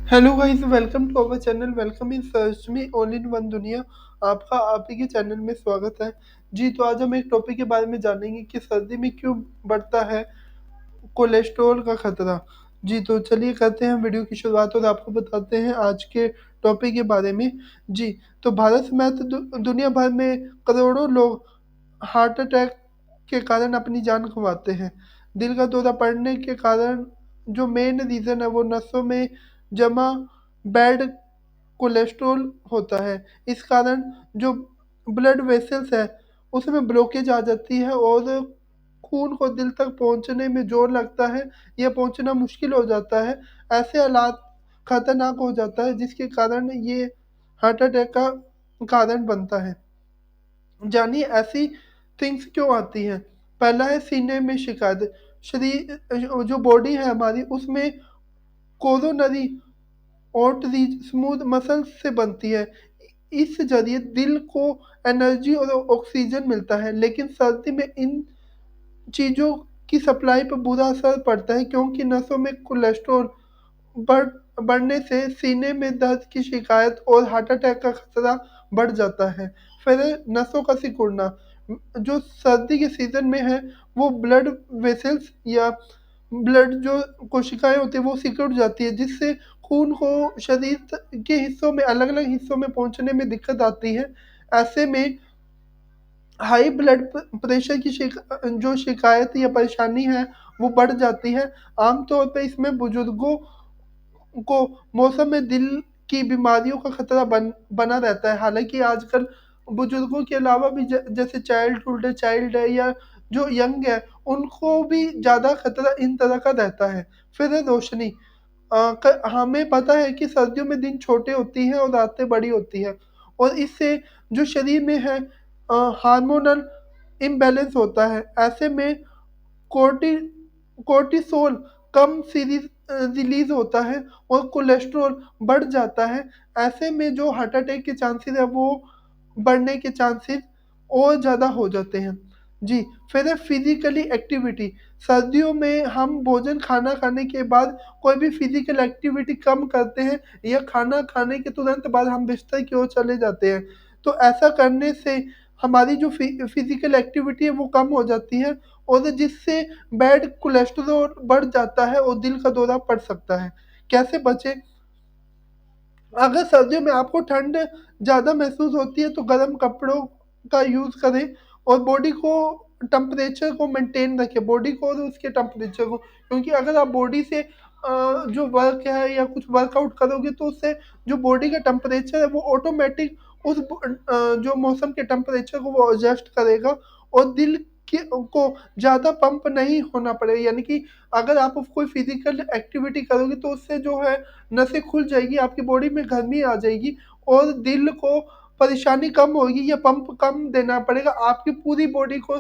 Hello guys, welcome to our channel. Welcome in search me all in one दुनिया। आपका आप ही के channel में स्वागत है। जी, तो आज हम एक टॉपिक के बारे में जानेंगे कि सर्दी में क्यों बढ़ता है कोलेस्ट्रॉल का खतरा। जी, तो चलिए करते हैं वीडियो की शुरुआत और आपको बताते हैं आज के टॉपिक के बारे में। जी, तो भारत समेत दुनिया भर में करोड़ों लोग हार्ट अटैक के कारण अपनी जान गंवाते हैं। दिल का दौरा पड़ने के कारण जो मेन रीज़न है वो नसों में जमा बैड कोलेस्ट्रॉल होता है। इस कारण जो ब्लड वेसल्स है उसमें ब्लॉकेज आ जाती है और खून को दिल तक पहुंचने में जोर लगता है या पहुंचना मुश्किल हो जाता है। ऐसे हालात खतरनाक हो जाता है जिसके कारण ये हार्ट अटैक का कारण बनता है। जानिए ऐसी थिंग्स क्यों आती हैं। पहला है सीने में शिकायत। शरीर जो बॉडी है हमारी उसमें कोरोनरी आर्टरीज स्मूथ मसल से बनती है। इस जरिए दिल को एनर्जी और ऑक्सीजन मिलता है, लेकिन सर्दी में इन चीज़ों की सप्लाई पर बुरा असर पड़ता है क्योंकि नसों में कोलेस्ट्रॉल बढ़ बढ़ने से सीने में दर्द की शिकायत और हार्ट अटैक का खतरा बढ़ जाता है। फिर नसों का सिकुड़ना, जो सर्दी के सीजन में है वो ब्लड वेसल्स या ब्लड जो कोशिकाएं होती है वो सिकुड़ जाती है जिससे खून को शरीर के हिस्सों में अलग अलग हिस्सों में पहुंचने में दिक्कत आती है। ऐसे में हाई ब्लड प्रेशर की जो शिकायत या परेशानी है वो बढ़ जाती है। आमतौर पर इसमें बुजुर्गों को मौसम में दिल की बीमारियों का खतरा बना रहता है। हालांकि आजकल बुजुर्गों के अलावा भी जैसे चाइल्ड है या जो यंग है उनको भी ज़्यादा खतरा इन तरह का रहता है। फिर है रोशनी। हमें पता है कि सर्दियों में दिन छोटे होती हैं और रातें बड़ी होती हैं और इससे जो शरीर में है हार्मोनल इम्बैलेंस होता है। ऐसे में कोर्टि कोर्टिसोल कम रिलीज होता है और कोलेस्ट्रॉल बढ़ जाता है। ऐसे में जो हार्ट अटैक के चांसेस है वो बढ़ने के चांसेस और ज़्यादा हो जाते हैं। जी, फिर है फिजिकली एक्टिविटी। सर्दियों में हम भोजन खाना खाने के बाद कोई भी फिजिकल एक्टिविटी कम करते हैं या खाना खाने के तुरंत बाद हम बिस्तर की ओर चले जाते हैं। तो ऐसा करने से हमारी जो फिजिकल एक्टिविटी है वो कम हो जाती है और जिससे बैड कोलेस्ट्रॉल बढ़ जाता है और दिल का दौरा पड़ सकता है। कैसे बचें? अगर सर्दियों में आपको ठंड ज़्यादा महसूस होती है तो गर्म कपड़ों का यूज़ करें और बॉडी को टेम्परेचर को मेंटेन रखें, बॉडी को और उसके टेम्परेचर को, क्योंकि अगर आप बॉडी से जो वर्क है या कुछ वर्कआउट करोगे तो उससे जो बॉडी का टेम्परेचर है वो ऑटोमेटिक जो मौसम के टेम्परेचर को वो एडजस्ट करेगा और दिल को ज़्यादा पंप नहीं होना पड़ेगा। यानी कि अगर आप कोई फिजिकल एक्टिविटी करोगे तो उससे जो है नसें खुल जाएगी, आपकी बॉडी में गर्मी आ जाएगी और दिल को परेशानी कम होगी या पंप कम देना पड़ेगा आपकी पूरी बॉडी को,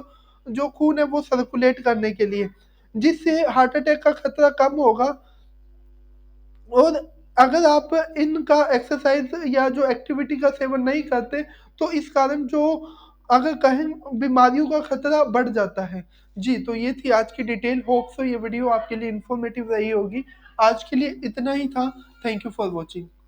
जो खून है वो सर्कुलेट करने के लिए, जिससे हार्ट अटैक का खतरा कम होगा। और अगर आप इनका एक्सरसाइज या जो एक्टिविटी का सेवन नहीं करते तो इस कारण जो अगर कहें बीमारियों का खतरा बढ़ जाता है। जी, तो ये थी आज की डिटेल। होप सो ये वीडियो आपके लिए इन्फॉर्मेटिव रही होगी। आज के लिए इतना ही था। Thank you for watching.